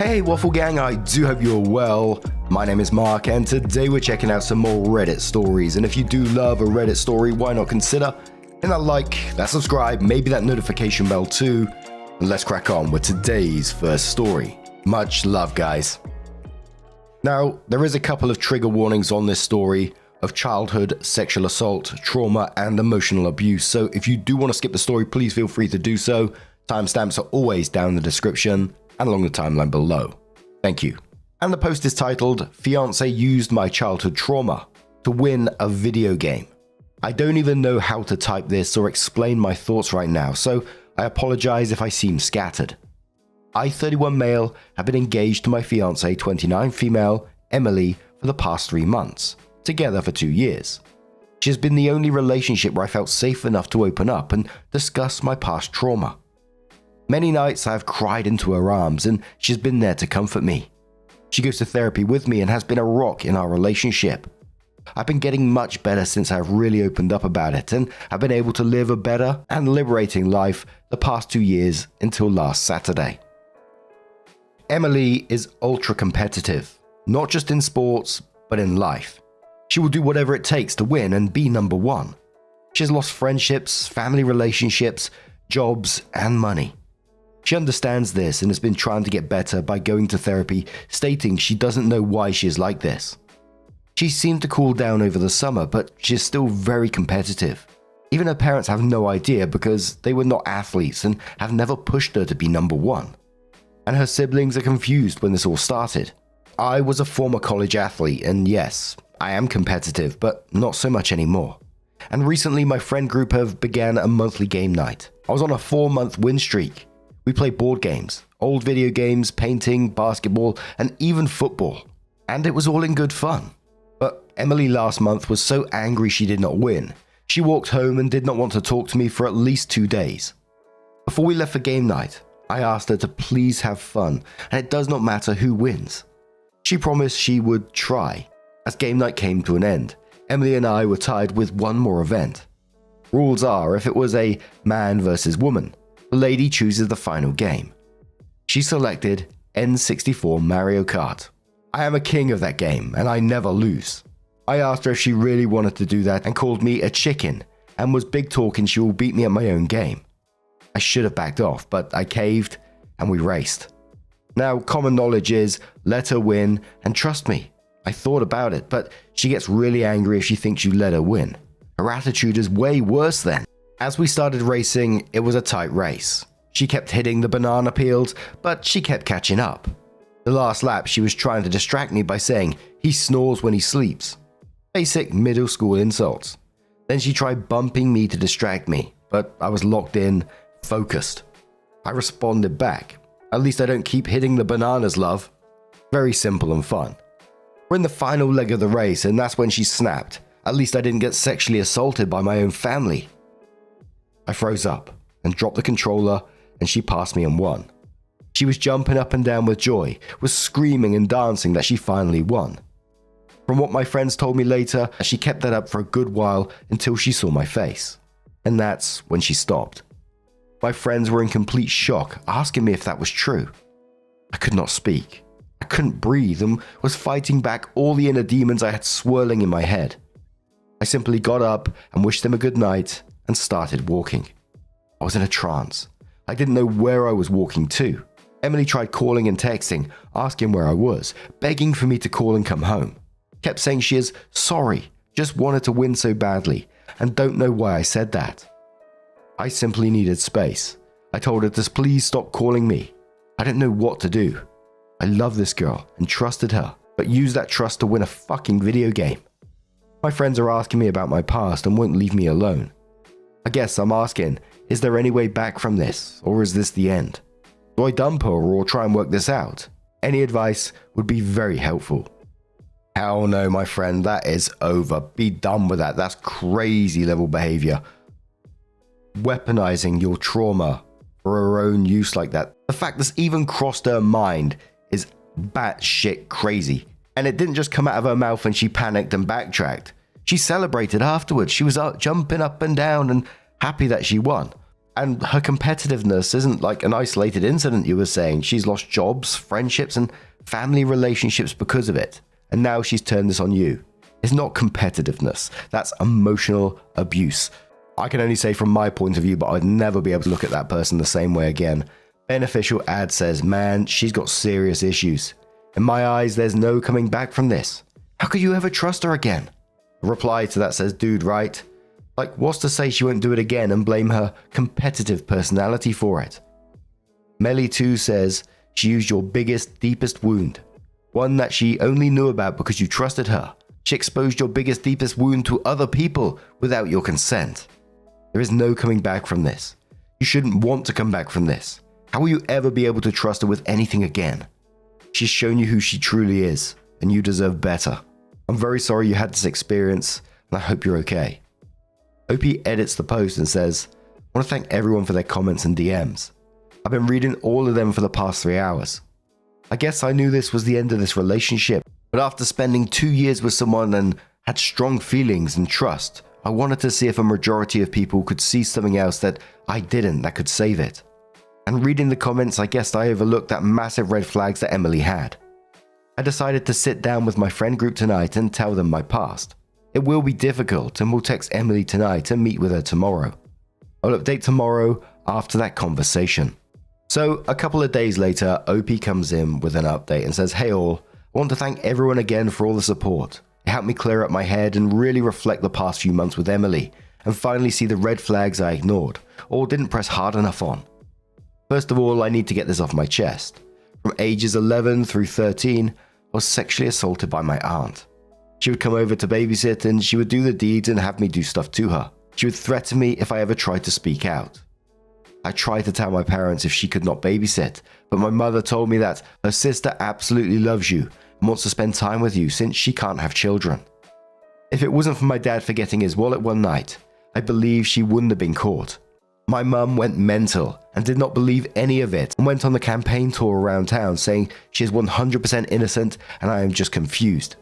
Hey Waffle Gang, I do hope you're well. My name is Mark and today we're checking out some more Reddit stories, and if you do love a Reddit story, why not consider hitting that like, that subscribe, maybe that notification bell too, and let's crack on with today's first story. Much love, guys. Now, there is a couple of trigger warnings on this story of childhood sexual assault, trauma, and emotional abuse, so if you do want to skip the story, please feel free to do so. Timestamps are always down in the description and along the timeline below. Thank you. And the post is titled, "Fiancee used my childhood trauma to win a video game." I don't even know how to type this or explain my thoughts right now, so I apologize if I seem scattered. I, 31 male, have been engaged to my fiancée, 29 female, Emily, for the past 3 months, together for 2 years. She has been the only relationship where I felt safe enough to open up and discuss my past trauma. Many nights I have cried into her arms and she's been there to comfort me. She goes to therapy with me and has been a rock in our relationship. I've been getting much better since I've really opened up about it, and I've been able to live a better and liberating life the past 2 years until last Saturday. Emily is ultra competitive, not just in sports, but in life. She will do whatever it takes to win and be number one. She has lost friendships, family relationships, jobs, and money. She understands this and has been trying to get better by going to therapy, stating she doesn't know why she is like this. She seemed to cool down over the summer, but she is still very competitive. Even her parents have no idea because they were not athletes and have never pushed her to be number one. And her siblings are confused when this all started. I was a former college athlete, and yes, I am competitive, but not so much anymore. And recently my friend group have began a monthly game night. I was on a 4-month win streak. We play board games, old video games, painting, basketball, and even football. And it was all in good fun. But Emily last month was so angry she did not win. She walked home and did not want to talk to me for at least 2 days. Before we left for game night, I asked her to please have fun, and it does not matter who wins. She promised she would try. As game night came to an end, Emily and I were tied with one more event. Rules are, if it was a man versus woman, the lady chooses the final game. She selected N64 Mario Kart. I am a king of that game, and I never lose. I asked her if she really wanted to do that and called me a chicken, and was big talking she will beat me at my own game. I should have backed off, but I caved, and we raced. Now, common knowledge is, let her win, and trust me, I thought about it, but she gets really angry if she thinks you let her win. Her attitude is way worse then. As we started racing, it was a tight race. She kept hitting the banana peels, but she kept catching up. The last lap, she was trying to distract me by saying, "He snores when he sleeps." Basic middle school insults. Then she tried bumping me to distract me, but I was locked in, focused. I responded back. "At least I don't keep hitting the bananas, love." Very simple and fun. We're in the final leg of the race, and that's when she snapped. At least I didn't get sexually assaulted by my own family. I froze up and dropped the controller, and she passed me and won. She was jumping up and down with joy, was screaming and dancing that she finally won. From what my friends told me later, she kept that up for a good while until she saw my face. And that's when she stopped. My friends were in complete shock, asking me if that was true. I could not speak. I couldn't breathe and was fighting back all the inner demons I had swirling in my head. I simply got up and wished them a good night and started walking. I was in a trance. I didn't know where I was walking to. Emily tried calling and texting, asking where I was, begging for me to call and come home. Kept saying she is sorry, just wanted to win so badly, and don't know why I said that. I simply needed space. I told her to please stop calling me. I didn't know what to do. I love this girl and trusted her, but used that trust to win a fucking video game. My friends are asking me about my past and won't leave me alone. I guess I'm asking, is there any way back from this, or is this the end? Do I dump her or try and work this out? Any advice would be very helpful. Hell no, my friend, that is over. Be done with that. That's crazy level behavior. Weaponizing your trauma for her own use like that. The fact this even crossed her mind is batshit crazy. And it didn't just come out of her mouth and she panicked and backtracked. She celebrated afterwards. She was jumping up and down and happy that she won. And her competitiveness isn't like an isolated incident, you were saying. She's lost jobs, friendships, and family relationships because of it. And now she's turned this on you. It's not competitiveness. That's emotional abuse. I can only say from my point of view, but I'd never be able to look at that person the same way again. Beneficial ad says, man, she's got serious issues. In my eyes, there's no coming back from this. How could you ever trust her again? A reply to that says, dude, right? Like, what's to say she won't do it again and blame her competitive personality for it? Melly2 says, she used your biggest, deepest wound. One that she only knew about because you trusted her. She exposed your biggest, deepest wound to other people without your consent. There is no coming back from this. You shouldn't want to come back from this. How will you ever be able to trust her with anything again? She's shown you who she truly is, and you deserve better. I'm very sorry you had this experience, and I hope you're okay. OP edits the post and says, I want to thank everyone for their comments and DMs. I've been reading all of them for the past 3 hours. I guess I knew this was the end of this relationship, but after spending 2 years with someone and had strong feelings and trust, I wanted to see if a majority of people could see something else that I didn't that could save it. And reading the comments, I guess I overlooked that massive red flags that Emily had. I decided to sit down with my friend group tonight and tell them my past. It will be difficult, and we'll text Emily tonight and meet with her tomorrow. I'll update tomorrow after that conversation. So a couple of days later, OP comes in with an update and says, hey all, I want to thank everyone again for all the support. It helped me clear up my head and really reflect the past few months with Emily and finally see the red flags I ignored or didn't press hard enough on. First of all, I need to get this off my chest. From ages 11 through 13, I was sexually assaulted by my aunt. She would come over to babysit and she would do the deeds and have me do stuff to her. She would threaten me if I ever tried to speak out. I tried to tell my parents if she could not babysit, but my mother told me that her sister absolutely loves you and wants to spend time with you since she can't have children. If it wasn't for my dad forgetting his wallet one night, I believe she wouldn't have been caught. My mum went mental and did not believe any of it and went on the campaign tour around town saying she is 100% innocent and I am just confused.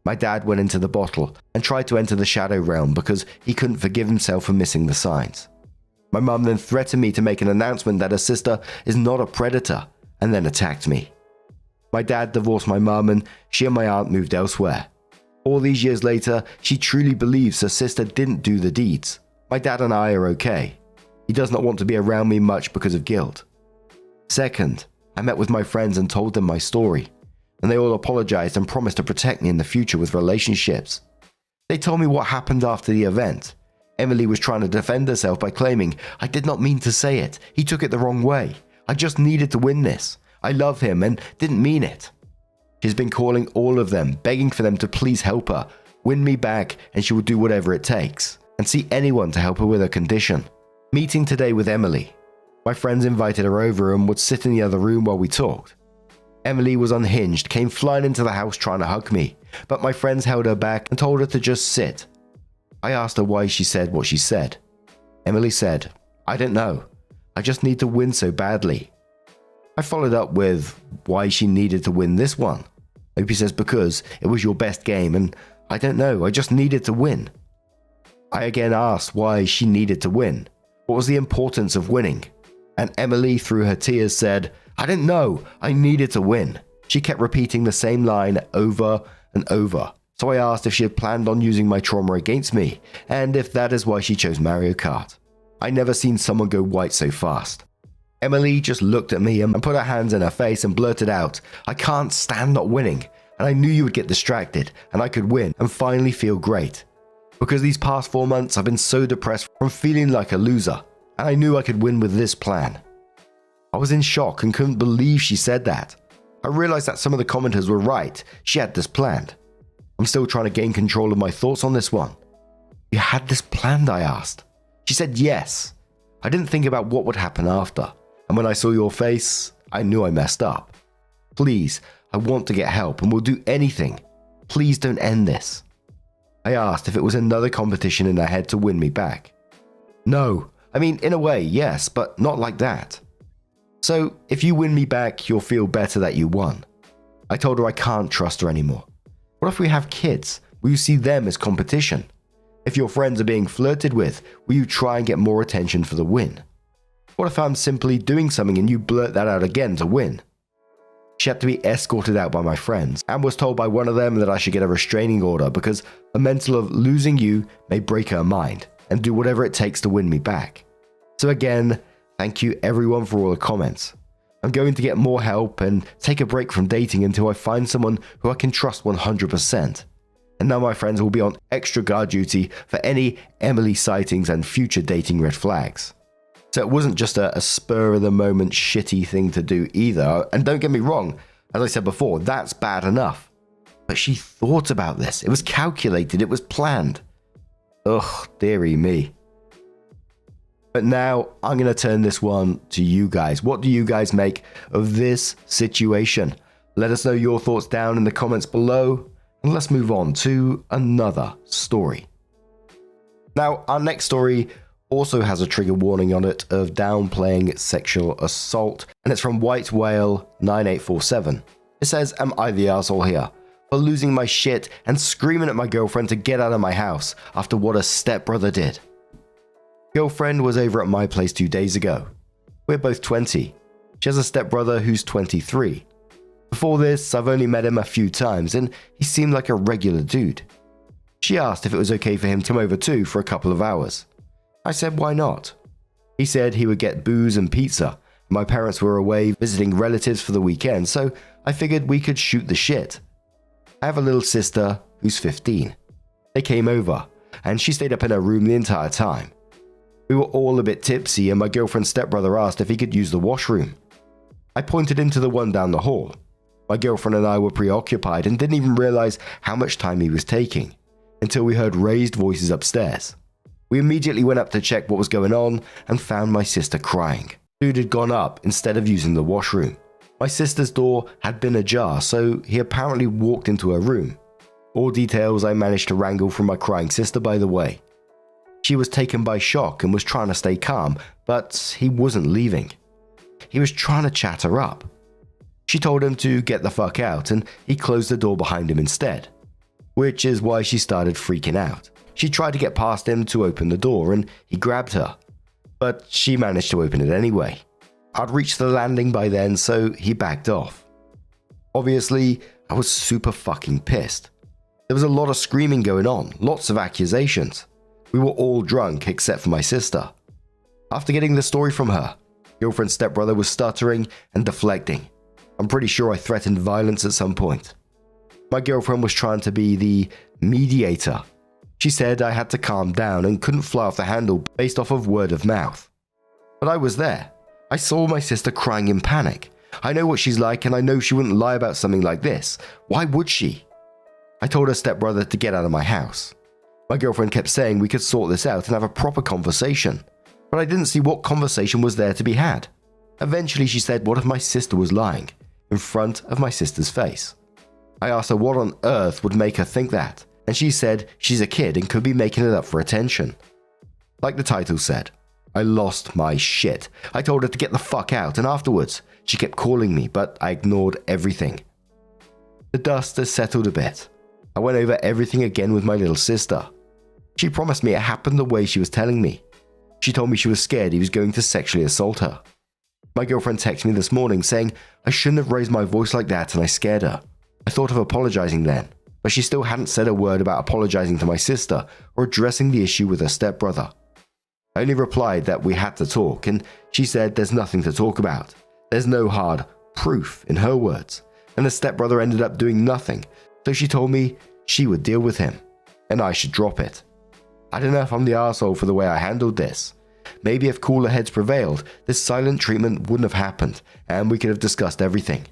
My dad went into the bottle and tried to enter the shadow realm because he couldn't forgive himself for missing the signs. My mum then threatened me to make an announcement that her sister is not a predator and then attacked me. My dad divorced my mum and she and my aunt moved elsewhere. All these years later, she truly believes her sister didn't do the deeds. My dad and I are okay. He does not want to be around me much because of guilt. Second, I met with my friends and told them my story, and they all apologized and promised to protect me in the future with relationships. They told me what happened after the event. Emily was trying to defend herself by claiming, I did not mean to say it. He took it the wrong way. I just needed to win this. I love him and didn't mean it. She's been calling all of them, begging for them to please help her, win me back, and she will do whatever it takes, and see anyone to help her with her condition. Meeting today with Emily. My friends invited her over and would sit in the other room while we talked. Emily was unhinged, came flying into the house trying to hug me, but my friends held her back and told her to just sit. I asked her why she said what she said. Emily said, I don't know. I just need to win so badly. I followed up with why she needed to win this one. Opie says because it was your best game and I don't know, I just needed to win. I again asked why she needed to win. What was the importance of winning? And Emily, through her tears, said, I didn't know, I needed to win. She kept repeating the same line over and over. So I asked if she had planned on using my trauma against me, and if that is why she chose Mario Kart. I never seen someone go white so fast. Emily just looked at me and put her hands in her face and blurted out, I can't stand not winning, and I knew you would get distracted, and I could win and finally feel great. Because these past 4 months I've been so depressed from feeling like a loser, and I knew I could win with this plan. I was in shock and couldn't believe she said that. I realized that some of the commenters were right, she had this planned. I'm still trying to gain control of my thoughts on this one. You had this planned, I asked. She said yes. I didn't think about what would happen after, and when I saw your face, I knew I messed up. Please, I want to get help and will do anything. Please don't end this. I asked if it was another competition in her head to win me back. No, I mean, in a way, yes, but not like that. So, if you win me back, you'll feel better that you won. I told her I can't trust her anymore. What if we have kids? Will you see them as competition? If your friends are being flirted with, will you try and get more attention for the win? What if I'm simply doing something and you blurt that out again to win? She had to be escorted out by my friends and was told by one of them that I should get a restraining order because the mental of losing you may break her mind and do whatever it takes to win me back. So again, thank you everyone for all the comments. I'm going to get more help and take a break from dating until I find someone who I can trust 100%. And now my friends will be on extra guard duty for any Emily sightings and future dating red flags. So it wasn't just a spur of the moment shitty thing to do either. And don't get me wrong, as I said before, that's bad enough. But she thought about this. It was calculated. It was planned. Ugh, dearie me. But now I'm going to turn this one to you guys. What do you guys make of this situation? Let us know your thoughts down in the comments below. And let's move on to another story. Now, our next story also has a trigger warning on it of downplaying sexual assault, and it's from White Whale 9847. It says, "Am I the arsehole here for losing my shit and screaming at my girlfriend to get out of my house after what a stepbrother did? Girlfriend was over at my place 2 days ago. We're both 20. She has a stepbrother who's 23. Before this, I've only met him a few times and he seemed like a regular dude. She asked if it was okay for him to come over too for a couple of hours. I said why not. He said he would get booze and pizza. My parents were away visiting relatives for the weekend, so I figured we could shoot the shit. I have a little sister who's 15. They came over, and she stayed up in her room the entire time. We were all a bit tipsy, and my girlfriend's stepbrother asked if he could use the washroom. I pointed into the one down the hall. My girlfriend and I were preoccupied and didn't even realize how much time he was taking, until we heard raised voices upstairs. We immediately went up to check what was going on and found my sister crying. Dude had gone up instead of using the washroom. My sister's door had been ajar, so he apparently walked into her room. All details I managed to wrangle from my crying sister, by the way. She was taken by shock and was trying to stay calm, but he wasn't leaving. He was trying to chat her up. She told him to get the fuck out and he closed the door behind him instead, which is why she started freaking out. She tried to get past him to open the door and he grabbed her, but she managed to open it anyway. I'd reached the landing by then, so he backed off. Obviously, I was super fucking pissed. There was a lot of screaming going on, lots of accusations. We were all drunk except for my sister. After getting the story from her, girlfriend's stepbrother was stuttering and deflecting. I'm pretty sure I threatened violence at some point. My girlfriend was trying to be the mediator. She said I had to calm down and couldn't fly off the handle based off of word of mouth. But I was there. I saw my sister crying in panic. I know what she's like and I know she wouldn't lie about something like this. Why would she? I told her stepbrother to get out of my house. My girlfriend kept saying we could sort this out and have a proper conversation, but I didn't see what conversation was there to be had. Eventually she said what if my sister was lying in front of my sister's face. I asked her what on earth would make her think that, and she said she's a kid and could be making it up for attention. Like the title said, I lost my shit. I told her to get the fuck out, and afterwards, she kept calling me, but I ignored everything. The dust has settled a bit. I went over everything again with my little sister. She promised me it happened the way she was telling me. She told me she was scared he was going to sexually assault her. My girlfriend texted me this morning saying I shouldn't have raised my voice like that and I scared her. I thought of apologizing then, but she still hadn't said a word about apologizing to my sister or addressing the issue with her stepbrother. I only replied that we had to talk, and she said there's nothing to talk about. There's no hard proof, in her words, and the stepbrother ended up doing nothing, so she told me she would deal with him, and I should drop it. I don't know if I'm the arsehole for the way I handled this. Maybe if cooler heads prevailed, this silent treatment wouldn't have happened, and we could have discussed everything.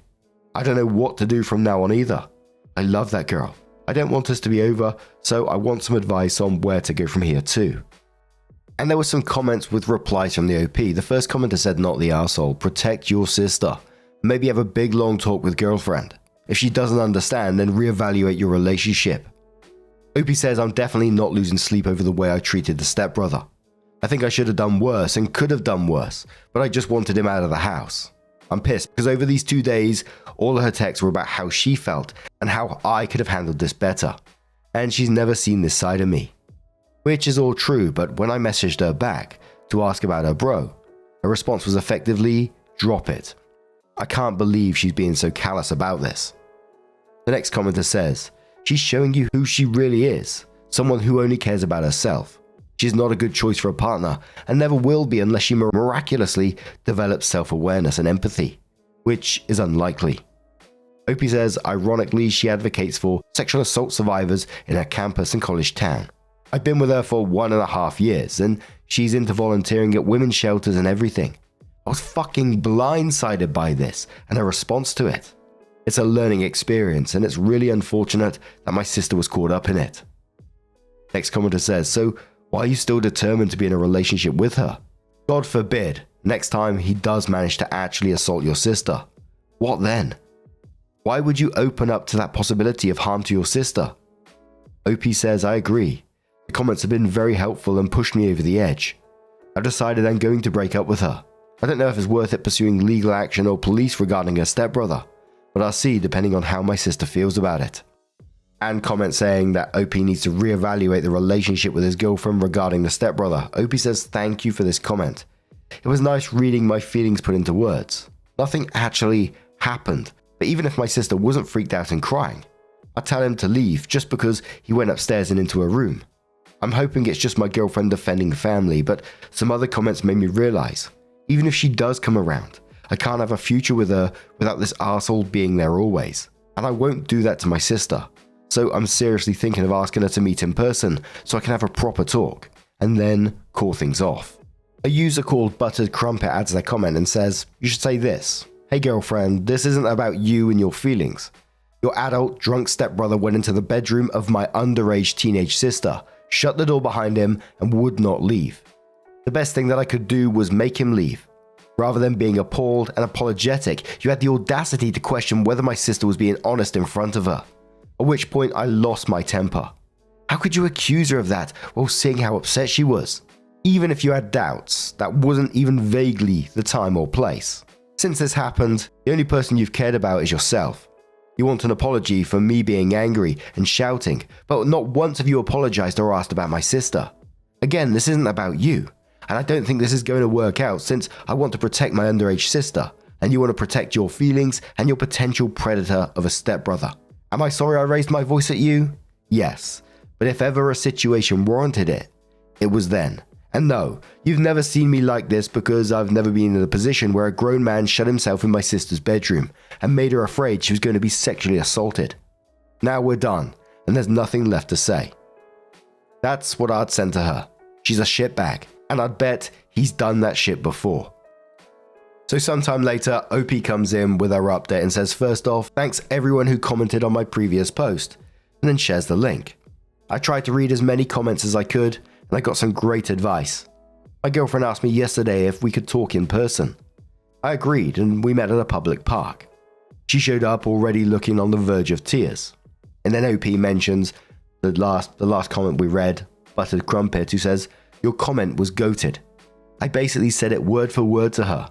I don't know what to do from now on either. I love that girl. I don't want us to be over, so I want some advice on where to go from here too. And there were some comments with replies from the OP. The first commenter said, not the arsehole, protect your sister. Maybe have a big long talk with girlfriend. If she doesn't understand, then reevaluate your relationship. OP says, I'm definitely not losing sleep over the way I treated the stepbrother. I think I should have done worse and could have done worse, but I just wanted him out of the house. I'm pissed because over these 2 days, all of her texts were about how she felt and how I could have handled this better. And she's never seen this side of me. Which is all true, but when I messaged her back to ask about her bro, Her response was effectively, drop it. I can't believe she's being so callous about this. The next commenter says, she's showing you who she really is, someone who only cares about herself. She's not a good choice for a partner and never will be unless she miraculously develops self-awareness and empathy, which is unlikely. Opie says, ironically, she advocates for sexual assault survivors in her campus and college town. I've been with her for 1.5 years and she's into volunteering at women's shelters and everything. I was fucking blindsided by this and her response to it. It's a learning experience and it's really unfortunate that my sister was caught up in it. Next commenter says, so why are you still determined to be in a relationship with her? God forbid, next time he does manage to actually assault your sister. What then? Why would you open up to that possibility of harm to your sister? OP says, I agree. The comments have been very helpful and pushed me over the edge. I've decided I'm going to break up with her. I don't know if it's worth it pursuing legal action or police regarding her stepbrother, but I'll see depending on how my sister feels about it. And comment saying that OP needs to reevaluate the relationship with his girlfriend regarding the stepbrother. OP says thank you for this comment. It was nice reading my feelings put into words. Nothing actually happened, but even if my sister wasn't freaked out and crying, I'd tell him to leave just because he went upstairs and into her room. I'm hoping it's just my girlfriend defending the family, but some other comments made me realize, even if she does come around, I can't have a future with her without this arsehole being there always. And I won't do that to my sister. So I'm seriously thinking of asking her to meet in person so I can have a proper talk, and then call things off. A user called Buttered Crumpet adds their comment and says, you should say this. Hey girlfriend, this isn't about you and your feelings. Your adult, drunk stepbrother went into the bedroom of my underage teenage sister, shut the door behind him, and would not leave. The best thing that I could do was make him leave. Rather than being appalled and apologetic, you had the audacity to question whether my sister was being honest in front of her. At which point I lost my temper. How could you accuse her of that while seeing how upset she was? Even if you had doubts, that wasn't even vaguely the time or place. Since this happened, the only person you've cared about is yourself. You want an apology for me being angry and shouting, but not once have you apologized or asked about my sister. Again, this isn't about you, and I don't think this is going to work out since I want to protect my underage sister, and you want to protect your feelings and your potential predator of a stepbrother. Am I sorry I raised my voice at you? Yes, but if ever a situation warranted it, it was then. And no, you've never seen me like this because I've never been in a position where a grown man shut himself in my sister's bedroom and made her afraid she was going to be sexually assaulted. Now we're done, and there's nothing left to say. That's what I'd send to her. She's a shitbag, and I'd bet he's done that shit before. So sometime later, OP comes in with our update and says, first off, thanks everyone who commented on my previous post, and then shares the link. I tried to read as many comments as I could, and I got some great advice. My girlfriend asked me yesterday if we could talk in person. I agreed, and we met at a public park. She showed up already looking on the verge of tears. And then OP mentions the last comment we read, Buttered Crumpet, who says, your comment was goated. I basically said it word for word to her.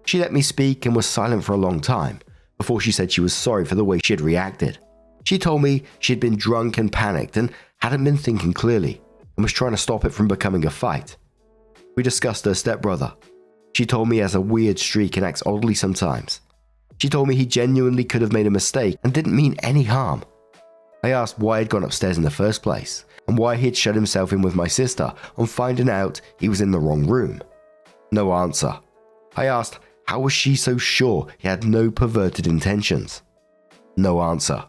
She let me speak and was silent for a long time before she said she was sorry for the way she had reacted. She told me she had been drunk and panicked and hadn't been thinking clearly and was trying to stop it from becoming a fight. We discussed her stepbrother. She told me he has a weird streak and acts oddly sometimes. She told me he genuinely could have made a mistake and didn't mean any harm. I asked why he'd gone upstairs in the first place and why he had shut himself in with my sister on finding out he was in the wrong room. No answer. I asked, how was she so sure he had no perverted intentions? No answer.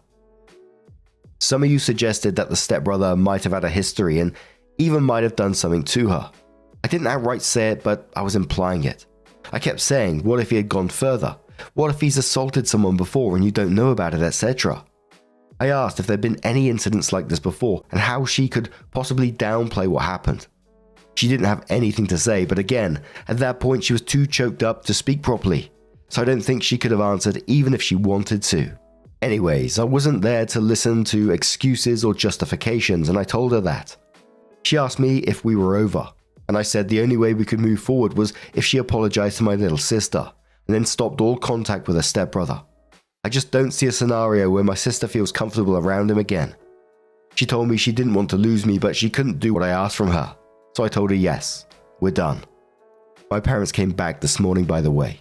Some of you suggested that the stepbrother might have had a history and even might have done something to her. I didn't outright say it, but I was implying it. I kept saying, what if he had gone further? What if he's assaulted someone before and you don't know about it, etc.? I asked if there'd been any incidents like this before and how she could possibly downplay what happened. She didn't have anything to say, but again, at that point she was too choked up to speak properly, so I don't think she could have answered even if she wanted to. Anyways, I wasn't there to listen to excuses or justifications, and I told her that. She asked me if we were over, and I said the only way we could move forward was if she apologized to my little sister, and then stopped all contact with her stepbrother. I just don't see a scenario where my sister feels comfortable around him again. She told me she didn't want to lose me, but she couldn't do what I asked from her. So I told her yes, we're done. My parents came back this morning, by the way.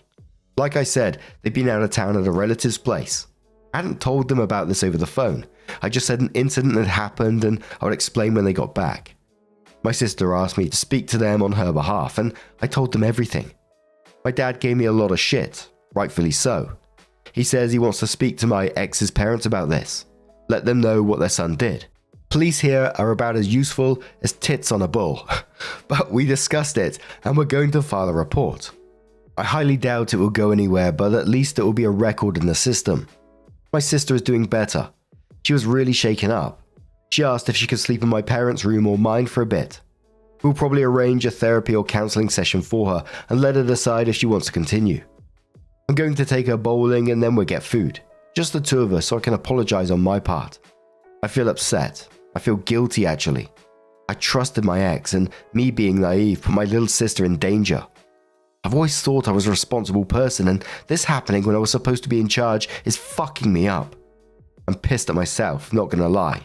Like I said, they'd been out of town at a relative's place. I hadn't told them about this over the phone. I just said an incident had happened and I would explain when they got back. My sister asked me to speak to them on her behalf, and I told them everything. My dad gave me a lot of shit, rightfully so. He says he wants to speak to my ex's parents about this, let them know what their son did. Police here are about as useful as tits on a bull, but we discussed it and we're going to file a report. I highly doubt it will go anywhere, but at least it will be a record in the system. My sister is doing better. She was really shaken up. She asked if she could sleep in my parents' room or mine for a bit. We'll probably arrange a therapy or counseling session for her and let her decide if she wants to continue. I'm going to take her bowling and then we'll get food. Just the two of us, so I can apologize on my part. I feel upset. I feel guilty actually. I trusted my ex, and me being naive put my little sister in danger. I've always thought I was a responsible person, and this happening when I was supposed to be in charge is fucking me up. I'm pissed at myself, not gonna lie.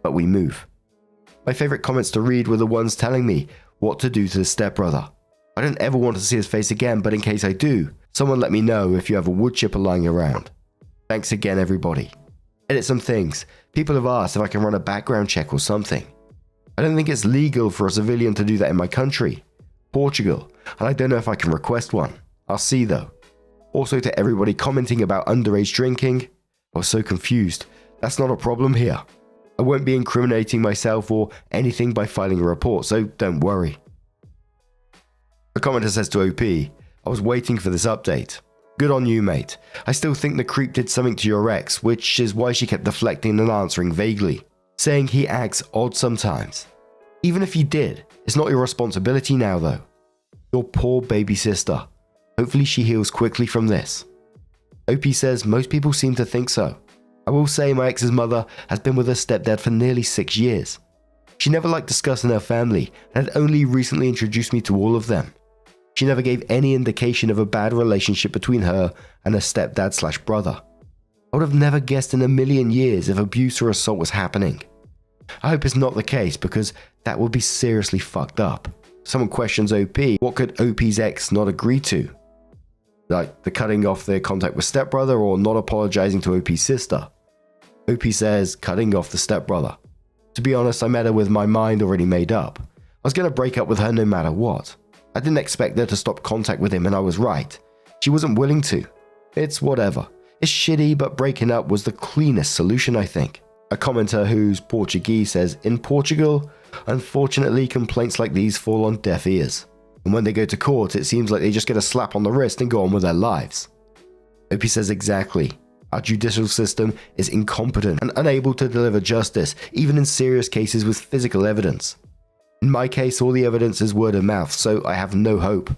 But we move. My favorite comments to read were the ones telling me what to do to the stepbrother. I don't ever want to see his face again, but in case I do, someone let me know if you have a wood chipper lying around. Thanks again, everybody. Edit some things. People have asked if I can run a background check or something. I don't think it's legal for a civilian to do that in my country, Portugal, and I don't know if I can request one. I'll see though. Also to everybody commenting about underage drinking, I was so confused. That's not a problem here. I won't be incriminating myself or anything by filing a report, so don't worry. A commenter says to OP, I was waiting for this update. Good on you, mate. I still think the creep did something to your ex, which is why she kept deflecting and answering vaguely, saying he acts odd sometimes. Even if he did, it's not your responsibility now though. Your poor baby sister. Hopefully she heals quickly from this. OP says most people seem to think so. I will say my ex's mother has been with her stepdad for nearly 6 years. She never liked discussing her family and had only recently introduced me to all of them. She never gave any indication of a bad relationship between her and her stepdad/brother. I would have never guessed in a million years if abuse or assault was happening. I hope it's not the case because that would be seriously fucked up. Someone questions OP, what could OP's ex not agree to? Like the cutting off their contact with stepbrother or not apologizing to OP's sister? OP says cutting off the stepbrother. To be honest, I met her with my mind already made up. I was going to break up with her no matter what. I didn't expect her to stop contact with him and I was right. She wasn't willing to. It's whatever. It's shitty, but breaking up was the cleanest solution, I think. A commenter who's Portuguese says, in Portugal, unfortunately complaints like these fall on deaf ears. And when they go to court, it seems like they just get a slap on the wrist and go on with their lives. OP says exactly. Our judicial system is incompetent and unable to deliver justice, even in serious cases with physical evidence. In my case, all the evidence is word of mouth, so I have no hope.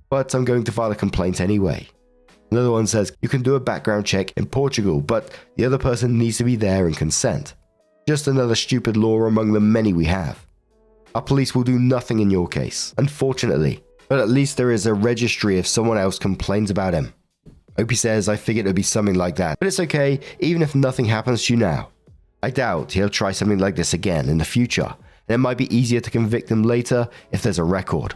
But I'm going to file a complaint anyway. Another one says, you can do a background check in Portugal, but the other person needs to be there and consent. Just another stupid law among the many we have. Our police will do nothing in your case, unfortunately, but at least there is a registry if someone else complains about him. OP says, I figured it would be something like that, but it's okay, even if nothing happens to you now. I doubt he'll try something like this again in the future, and it might be easier to convict him later if there's a record.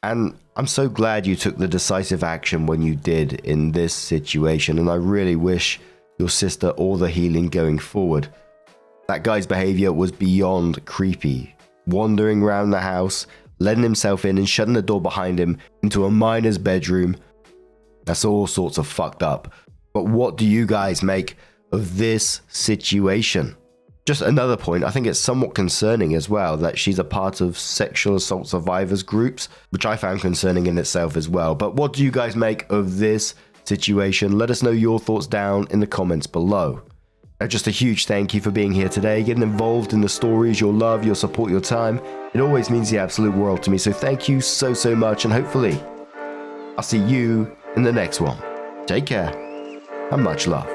And I'm so glad you took the decisive action when you did in this situation, and I really wish your sister all the healing going forward. That guy's behavior was beyond creepy. Wandering around the house, letting himself in and shutting the door behind him into a miner's bedroom. That's all sorts of fucked up. But what do you guys make of this situation? Just another point, I think it's somewhat concerning as well that she's a part of sexual assault survivors groups, which I found concerning in itself as well. But what do you guys make of this situation? Let us know your thoughts down in the comments below. And just a huge thank you for being here today, getting involved in the stories, your love, your support, your time. It always means the absolute world to me. So thank you so much, and hopefully I'll see you in the next one. Take care and much love.